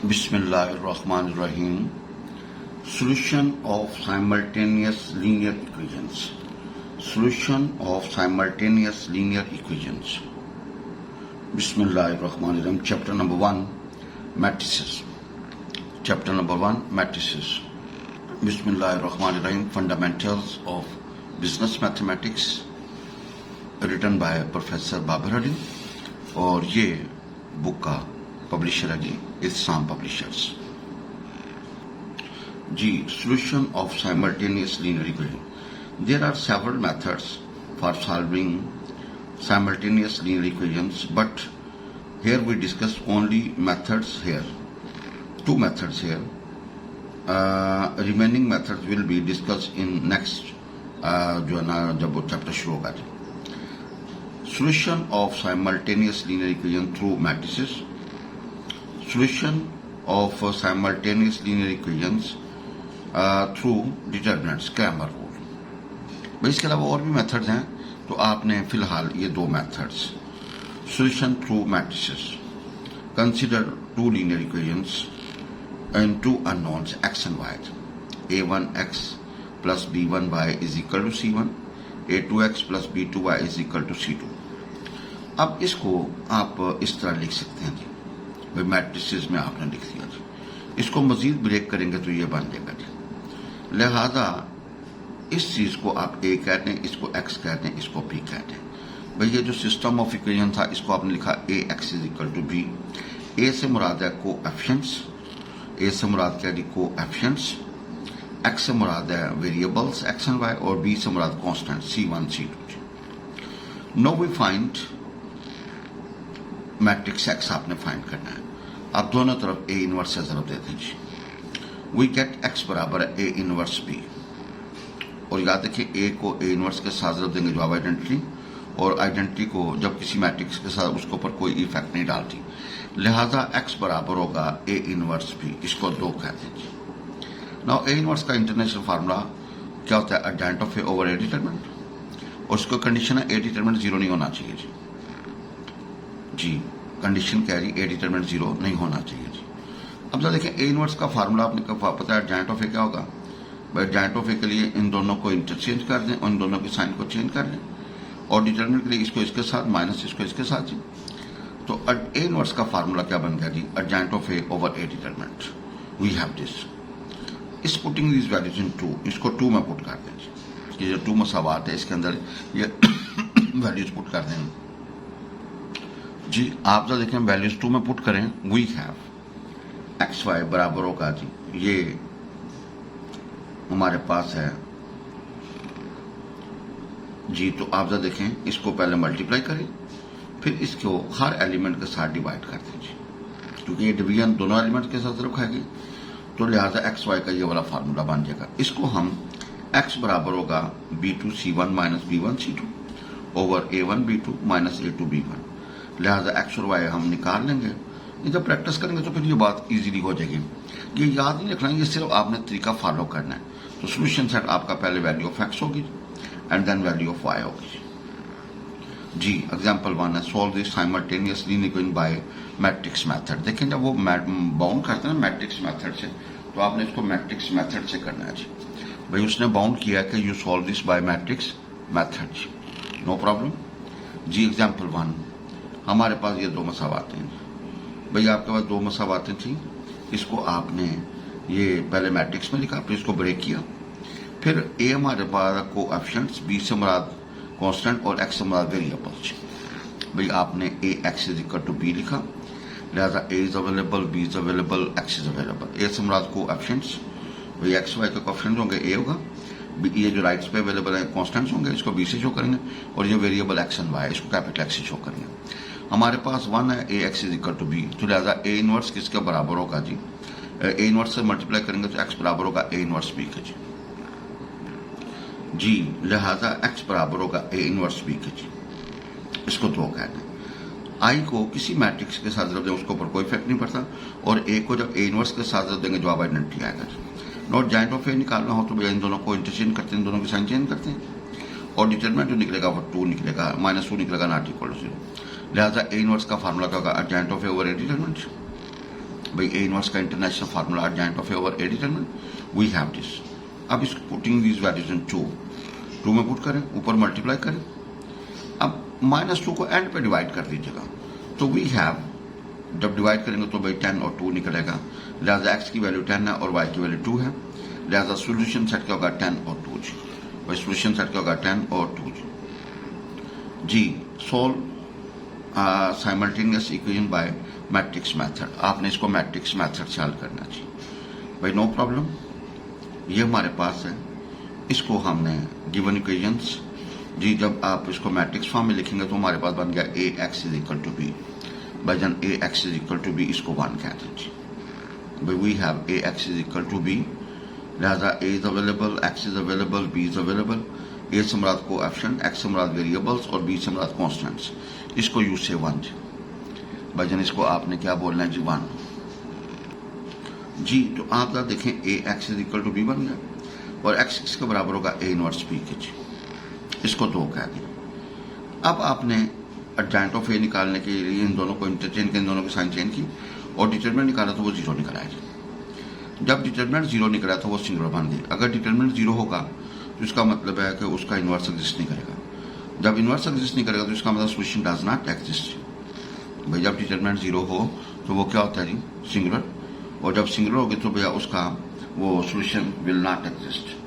Bismillahirrahmanirrahim. Solution of simultaneous linear equations. Solution of simultaneous linear equations. Bismillahirrahmanirrahim. Chapter number 1, matrices. Chapter number 1, matrices. Bismillahirrahmanirrahim. Fundamentals of Business Mathematics, written by Professor Babir Ali. और ये book का publisher है जी इस्साम publishers जी. Solution of simultaneous linear equation. There are several methods for solving simultaneous linear equations, but here we discuss only methods here. Two methods here. Remaining methods will be discussed in next जो है ना जब वो chapter शुरू होगा. Solution of simultaneous linear equation through matrices. Solution of simultaneous linear equations through determinants, Cramer rule. इसके अलावा और भी मेथड्स हैं, तो आपने फिलहाल ये दो methods. Solution through matrices. Consider two linear equations and two unknowns x and y. a1x plus b1y is equal to c1. a2x plus b2y is equal to c2. अब इसको आप इस तरह लिख सकते हैं जी, भाई मैट्रिसेस में आपने लिख दिया जी. इसको मजीद ब्रेक करेंगे तो ये बन जाएगा जी. लिहाजा इस चीज को आप ए कहते हैं, इसको एक्स कहते हैं, इसको बी कहते हैं. भाई ये जो सिस्टम ऑफ इक्वेशन था इसको आपने लिखा A X is equal to B. A से मुराद है कोएफिशिएंट्स, ए से मुराद क्या जी कोएफिशिएंट्स, एक्स से मुराद है वेरिएबल्स एक्स एंड वाई, और बी से मुराद constant C1 C2. Now we find matrix X आपने फाइंड करना है. आप दोनों तरफ ए इनवर्स से जरूर दे दीजिए. वी गेट एक्स बराबर है ए इनवर्स बी. और याद रखिए ए को ए इनवर्स के साथ जरूर देंगे जवाब आइडेंटिटी, और आइडेंटिटी को जब किसी मैट्रिक्स के साथ उसके ऊपर कोई इफेक्ट नहीं डालती. लिहाजा एक्स बराबर होगा ए इनवर्स बी. इसको दो कह दीजिए. नाउ ए इनवर्स का इंटरनेशनल फार्मूला क्या होता है? Adjoint of A over A determinant, और उसको कंडीशन है ए डिटरमिनेंट जीरो नहीं होना चाहिए जी. जी कंडीशन क्या है जी? ए डिटरमिनेंट जीरो नहीं होना चाहिए जी. अब जरा देखिए ए इनवर्स का फार्मूला आपने पता है एडजॉइंट ऑफ ए क्या होगा. भाई एडजॉइंट ऑफ ए के लिए इन दोनों को इंटरचेंज कर दें और इन दोनों के साइन को चेंज कर लें, और डिटरमिनेंट के लिए इसको इसके साथ माइनस इसको इसके साथ जी. तो ए इनवर्स का फार्मूला क्या बन गया जी? Adjoint of A over A determinant. We have this. इस putting this values into, इसको टू में पुट कर दें जी. ये जो टू मसावात है इसके अंदर ये वैल्यूज पुट कर दें जी. आप जरा देखें वैल्यूज टू में पुट करें. वी हैव एक्स वाई बराबर होगा जी, ये हमारे पास है जी. तो आप जरा देखें इसको पहले मल्टीप्लाई करें, फिर इसको हर एलिमेंट के साथ डिवाइड कर दीजिए, क्योंकि ये डिवीजन दोनों एलिमेंट के साथ रखाएगी. तो लिहाजा एक्स वाई का ये वाला फार्मूला बन जाएगा. इसको हम एक्स बराबर होगा b2 c1 minus b1 c2 over a1 b2 minus a2 b1. लिहाजा एक्स और वाई हम निकाल लेंगे. ये जब प्रैक्टिस करेंगे तो फिर ये बात इजीली हो जाएगी. ये याद नहीं रखना, ये सिर्फ आपने तरीका फॉलो करना है. तो सोल्यूशन सेट आपका पहले वैल्यू ऑफ एक्स होगी and then value of Y होगी जी. एग्जाम्पल 1 है solve this simultaneous linear equation by matrix method. देखें जब वो बाउंड करते हैं मैट्रिक्स मेथड से, तो आपने इसको मैट्रिक्स मेथड से करना है जी. भाई उसने बाउंड किया कि you solve this by matrix method जी, नो प्रॉब्लम जी. एग्जाम्पल 1 हमारे पास ये दो मसावातें हैं. भाई आपके पास दो मसावातें थी, इसको आपने ये पहले मैट्रिक्स में लिखा, फिर इसको ब्रेक किया, फिर ए हमारे पास कोएफिशिएंट्स, बी से मुराद कांस्टेंट और एक्स से मुराद वेरिएबल्स. भाई आपने A X is equal to B लिखा. लिहाजा A is available, B is available, X is available. A से मुराद कोएफिशिएंट्स, भाई एक्स वाई के कोएफिशिएंट्स होंगे ए होगा. ये जो राइट्स पे अवेलेबल है कांस्टेंट्स होंगे, इसको बी से शो करेंगे, और ये वेरिएबल एक्स एंड वाई इसको कैपिटल एक्स से शो करेंगे. हमारे पास 1 है A X is equal to B. तो लिहाजा ए इनवर्स किसके बराबर होगा जी? ए इनवर्स से मल्टीप्लाई करेंगे तो एक्स बराबर होगा ए इनवर्स बी के जी. लिहाजा एक्स बराबर होगा ए इनवर्स बी के जी. इसको दो कहते हैं. आई को किसी मैट्रिक्स के साथ जब दें उसके ऊपर कोई इफेक्ट नहीं पड़ता, और ए को जब ए इनवर्स के साथ जब देंगे जवाब आइडेंटिटी आएगा. नॉट जॉइंट ऑफ ए निकालना हो तो भैया इन दोनों को इंटरचेंज करते हैं, इन दोनों की साइन चेंज करते हैं, और डिटरमिनेंट जो निकलेगा वो 2 निकलेगा, -2 निकलेगा, नॉट इक्वल टू 0. लिहाजा ए इनवर्स का फार्मूला क्या होगा? Adjoint of A over A determinant. भाई ए इनवर्स का international formula adjoint of A over A determinant we have this. अब इसको पुटिंग दीज वैल्यूज इन 2 में पुट करें, ऊपर मल्टीप्लाई करें। अब -2 को एंड पे डिवाइड कर दीजिएगा, तो वी हैव, जब डिवाइड करेंगे तो भाई 10 और 2 निकलेगा, लिहाजा x की वैल्यू 10 है और y की वैल्यू 2 है, लिहाजा सोल्यूशन सेट क्या होगा 10 और 2 जी। भाई सोल्यूशन सेट क्या होगा 10 और 2 जी। Solve simultaneous equation by matrix method. आपने इसको मैट्रिक्स मेथड से हल करना चाहिए। भाई नो प्रॉब्लम, ये हमारे पास है, इसको हमने गिवन इक्वेशंस जी, जब आप इसको मैट्रिक्स फॉर्म में लिखेंगे तो हमारे पास बन गया ax is equal to B. भाई जन ax is equal to B, इसको 1 कहते हैं जी। भाई we have ax is equal to B, लिहाजा a is available, x is available, b is available. a से मुराद कोएफिशिएंट, x से मुराद वेरिएबल्स और b से मुराद कांस्टेंट्स। इसको यूज से 1 जी। भाई जन इसको आपने क्या बोलना है जी 1 जी। तो आप जरा देखें ax is equal to B बन गया और x किसके बराबर होगा a इनवर्स b के जी। इसको 2 कह दिया। अब आपने एडजॉइंट ऑफ ए निकालने के लिए इन दोनों को इंटरचेंज के, इन दोनों की साइन चेंज की और डिटरमिनेंट निकाला तो वो 0 निकल आएगा। जब डिटरमिनेंट 0 निकला तो वो सिंगुलर बन गई। अगर डिटरमिनेंट 0 होगा तो इसका मतलब है कि उसका इनवर्स एग्जिस्ट नहीं करेगा। जब इनवर्स एग्जिस्ट नहीं करेगा तो इसका मतलब सोल्यूशन डज नॉट एग्जिस्ट। भाई जब डिटरमिनेंट 0 हो तो वो क्या होता है जी, सिंगुलर, और जब सिंगुलर होगी तो भैया उसका वो सोल्यूशन विल नॉट एग्जिस्ट।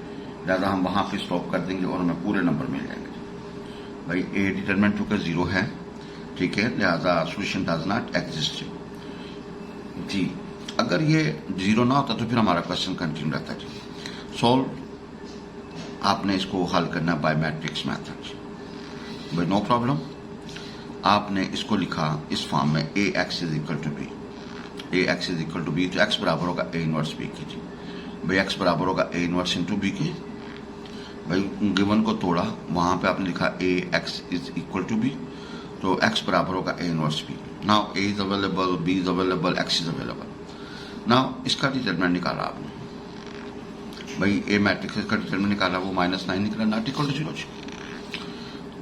लिहाजा हम वहां पे स्टॉप कर देंगे और हमें पूरे नंबर मिल जाएंगे। भाई ए डिटरमिनेंट चूंकि 0 है, ठीक है, लिहाजा सोल्यूशन डज नॉट एग्जिस्ट जी। अगर ये 0 ना होता तो फिर हमारा क्वेश्चन कंटिन्यू रहता जी। सॉल्व, आपने इसको हल करना बाय मैट्रिक्स मेथड। भाई नो प्रॉब्लम, आपने इसको लिखा इस फॉर्म में ax is equal to B, ax is equal to B, तो x बराबर होगा a इनवर्स b की जी। भाई x बराबर होगा a इनवर्स इंटू बी की। भाई गिवन को तोड़ा, वहां पे आपने लिखा ax is equal to B, तो x बराबर होगा a inverse b। Now a is available, b is available, x is available. Now इसका डिटरमिनेंट निकाला आपने। भाई ए मैट्रिक्स का डिटरमिनेंट निकाला, वो -9 निकला, नॉट इक्वल टू 0।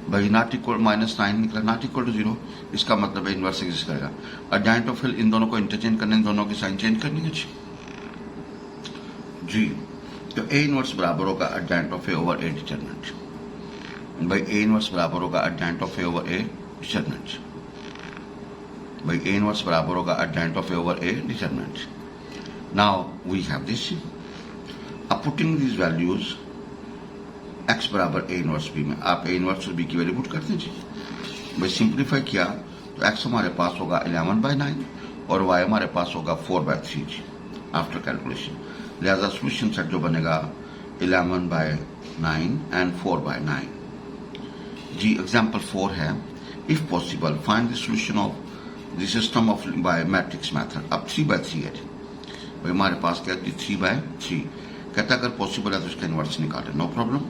भाई नॉट इक्वल -9 निकला, नॉट इक्वल टू 0, इसका मतलब है इनवर्स एग्जिस्ट करेगा। एडजॉइंट ऑफ इन दोनों को इंटरचेंज करने, इन दोनों की साइन चेंज करनी है जी। तो ए इनवर्स बराबर होगा adjoint of A over A determinant. भाई ए इनवर्स बराबर होगा adjoint of A over A determinant. भाई ए इनवर्स बराबर होगा adjoint of A over A determinant. Now we have this. अब पुटिंग दीज वैल्यूज x बराबर ए इनवर्स बी में, आप ए इनवर्स और बी की वैल्यू पुट कर दीजिए। भाई सिंप्लीफाई किया तो x हमारे पास होगा 11/9 और y हमारे पास होगा 4/3 जी आफ्टर कैलकुलेशन। लिहाजा सोल्यूशन सेट जो बनेगा 11/9 एंड 4/9 जी। एग्जाम्पल 4 है, if possible find the solution of the system of by matrix method. अब 3/3 है जी। भाई हमारे पास क्या है 3/3, कहता अगर पॉसिबल है तो इसका इनवर्स निकालें, नो प्रॉब्लम।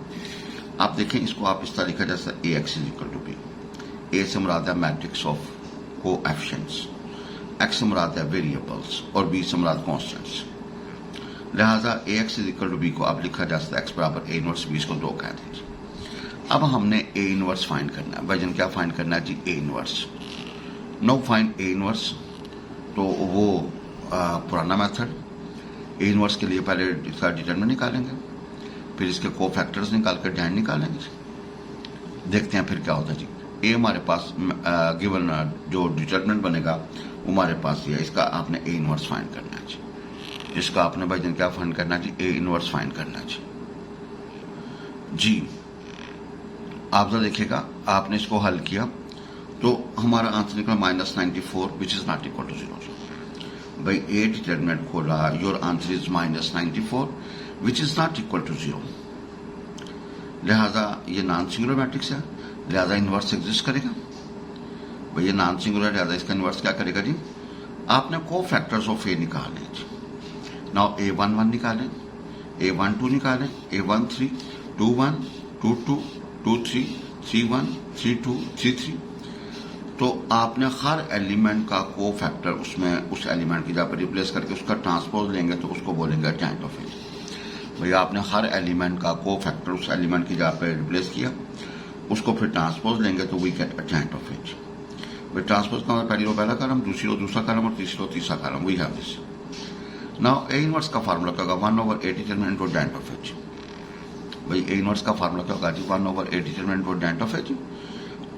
आप देखें इसको आप इस तरह लिखा जैसा ax is equal to B. A से मुराद है मैट्रिक्स ऑफ कोएफिशिएंट्स, x से मुराद है वेरिएबल्स और b से मुराद कांस्टेंट्स। लिहाजा ax is equal to B को आप लिखा जा सकता है x बराबर a इनवर्स b, इसको 2 कह दीजिए। अब हमने a इनवर्स फाइंड करना है। भाईजन क्या फाइंड करना है जी, a inverse. Know find a inverse, तो वो पुराना मेथड। ए इनवर्स के लिए पहले इसका डिटरमिनेंट निकालेंगे, फिर इसके कोफैक्टर्स निकाल कर डैन निकालेंगे। देखते हैं फिर क्या होता है जी। ए हमारे पास गिवन जो डिटरमिनेंट बनेगा वो हमारे पास ही है, इसका आपने ए इनवर्स फाइंड करना है जी। इसका आपने भाईजन क्या फाइंड करना है जी, ए इनवर्स फाइंड करना है जी। आप जरा देखिएगा, आपने इसको हल किया तो हमारा आंसर निकला -94 which is not equal to 0। भाई ए डिटरमिनेंट खोला, your answer is -94 which is not equal to 0। लिहाजा ये नॉन सिंगुलर मैट्रिक्स है, लिहाजा इनवर्स एग्जिस्ट करेगा। भाई ये नॉन सिंगुलर, लिहाजा इसका इनवर्स क्या करेगा जी, आपने कोफैक्टर्स ऑफ ए निकालने जी। नाउ a11 निकालें, a12 निकालें, a13, 21, 22, 23, 31, 32, 33। तो आपने हर एलिमेंट का को फैक्टर उसमें उस एलिमेंट की जगह पर रिप्लेस करके उसका ट्रांसपोज लेंगे तो उसको बोलेंगे एडजॉइंट ऑफ ए। भैया आपने हर एलिमेंट का को फैक्टर उस एलिमेंट की जगह पर रिप्लेस किया, उसको फिर ट्रांसपोज लेंगे तो वी गेट एडजॉइंट ऑफ ए। भाई ट्रांसपोज का मतलब पहली रो पहला कॉलम, दूसरी रो दूसरा कॉलम और तीसरी रो तीसरा column, we have this. Now A inverse का फार्मूला क्या होगा, 1/a determinant into direct of H. भाई ए इनवर्स का फार्मूला क्या होगा जी, 1/a determinant into direct of H.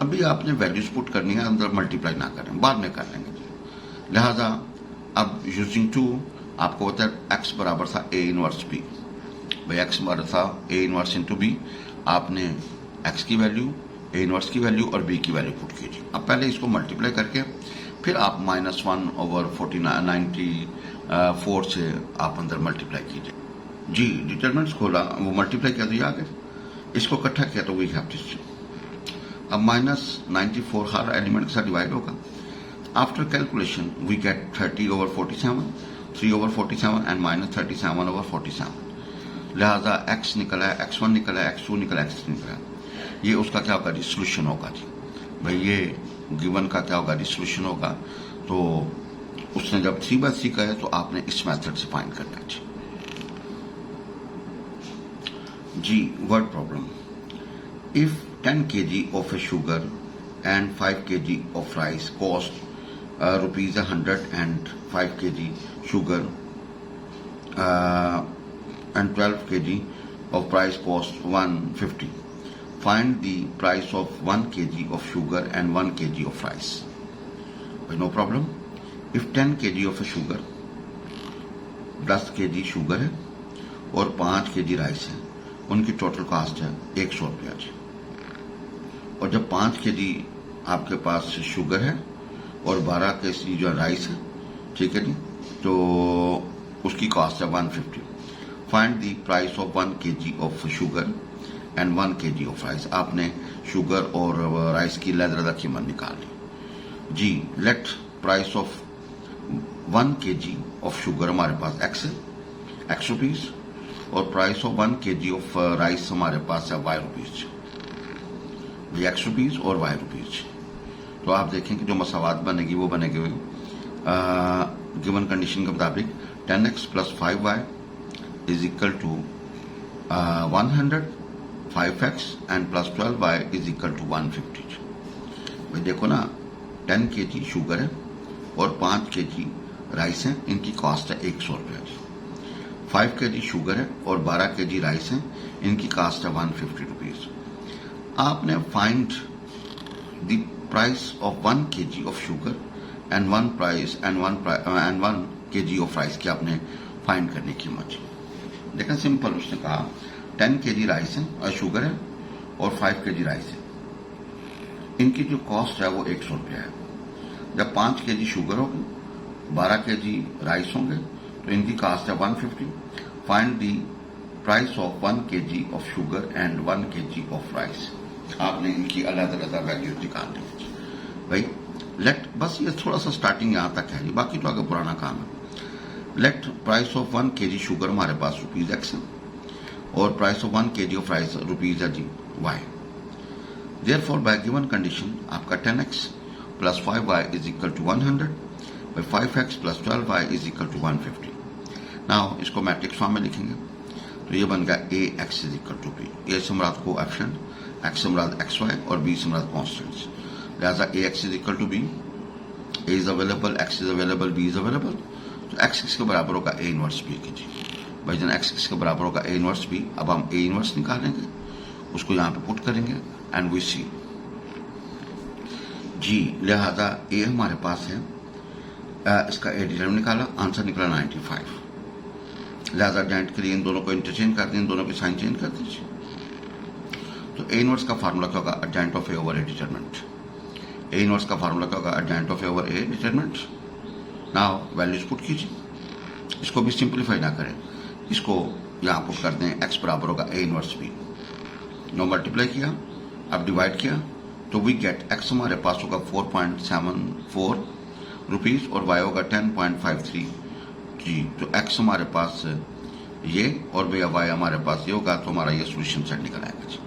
अभी आपने वैल्यूज पुट करनी है, अंदर मल्टीप्लाई ना करें, बाद में कर लेंगे जी। लिहाजा अब यूजिंग 2 आपको होता है x बराबर था a इनवर्स b। भाई x बराबर था a इनवर्स इंटू बी, आपने x की वैल्यू, a इनवर्स की वैल्यू और b की वैल्यू पुट कीजिए। अब पहले इसको मल्टीप्लाई करके फिर आप -1/94 से आप अंदर मल्टीप्लाई कीजिए जी। डिटरमिनेंट्स खोला, वो मल्टीप्लाई किया तो ये आ गया, इसको इकट्ठा किया तो वी हैव दिस। अब -94 हर एलिमेंट के साथ डिवाइड होगा। After calculation we get 30/47, 3/47 and -37/47। लिहाजा x निकला है, x1 निकला है, x2 निकला है, x3 निकला है। ये उसका क्या होगा जी, सोल्यूशन होगा जी। भाई ये गिवन का क्या होगा जी, सोल्यूशन होगा। तो उसने जब 3/3 का है तो आपने इस मेथड से फाइंड करना है जी। Word problem, if 10 kg of a sugar and 5 kg of rice cost rupees 100 and 5 kg sugar and 12 kg of price cost 150. Find the price of 1 kg of sugar and 1 kg of rice. But no problem. If 10 kg of a sugar, 10 kg sugar है और 5 kg rice है, उनकी total cost है 100 रुपया जी। और जब 5 kg आपके पास sugar है और 12 kg जो राइस है, ठीक है जी, तो उसकी कॉस्ट है 150। Find the price of 1 kg of sugar and 1 kg of rice. आपने शुगर और राइस की लदरदा कीमत निकाल ली जी। Let price of 1 kg of sugar हमारे पास x है, x रुपीज, और price of 1 kg of rice हमारे पास है y रुपीज, x रुपीज और y रुपीज। तो आप देखें कि जो मसावात बनेगी वो बनेगी गिवन कंडीशन के मुताबिक 10x plus 5y is equal to 100, 5x and plus 12y is equal to 150। भाई देखो ना, 10 kg शुगर है और 5 kg राइस है, इनकी कॉस्ट है 100 रुपया। 5 kg शुगर है और 12 kg राइस है, इनकी कॉस्ट है 150 रुपीज। आपने find the price of 1 kg of sugar and 1 kg of rice की आपने फाइंड करने की मर्जी। लेकिन सिंपल उसने कहा 10 kg राइस है और शुगर है और 5 kg राइस है, इनकी जो कॉस्ट है वो 100 रुपया है। जब 5 kg शुगर होगी, 12 kg राइस होंगे, तो इनकी कॉस्ट है 150। Find the price of 1 kg of sugar and 1 kg of rice. आपने इनकी अलग अलग वैल्यू निकाल ली भाई। लेट, बस ये थोड़ा सा स्टार्टिंग यहां तक है, बाकी तो आगे पुराना काम है। Let price of 1 kg sugar हमारे पास रुपीज x है और price of 1 kg of rice rupees है जी y। Therefore by given condition आपका 10x plus 5y is equal to 100, by 5x plus 12y is equal to 150। Now इसको matrix form में लिखेंगे तो ये बन गया ax is equal to b। A समरात कोएफिशिएंट, x समरात xy और b समरात कांस्टेंट्स। लिहाजा ax is equal to b, a is available, x is available, b is available. तो x किसके बराबर होगा, a इनवर्स b की जी। भाई जन x किसके बराबर होगा, a इनवर्स b। अब हम a इनवर्स निकालेंगे, उसको यहाँ पे पुट करेंगे एंड वी सी जी। लिहाजा a हमारे पास है, इसका a डिटरमिनेंट निकाला, आंसर निकला 95। लिहाजा डेंट के लिए इन दोनों को इंटरचेंज कर दें, इन दोनों के साइन चेंज कर दीजिए। तो a इनवर्स का फार्मूला क्या होगा, अडजेंट of a over a determinant. a inverse का फार्मूला क्या होगा, अडजेंट of a over a determinant. Now values put कीजिए, इसको भी सिंप्लीफाई ना करें, इसको यहां पुट कर दें, x बराबर होगा a इनवर्स b। नो मल्टीप्लाई किया, अब डिवाइड किया तो वी गेट x हमारे पास होगा 4.74 रुपीज और y होगा 10.53 जी। तो x हमारे पास ये और y हमारे पास ये होगा, तो हमारा ये सोल्यूशन सेट निकल आएगा जी।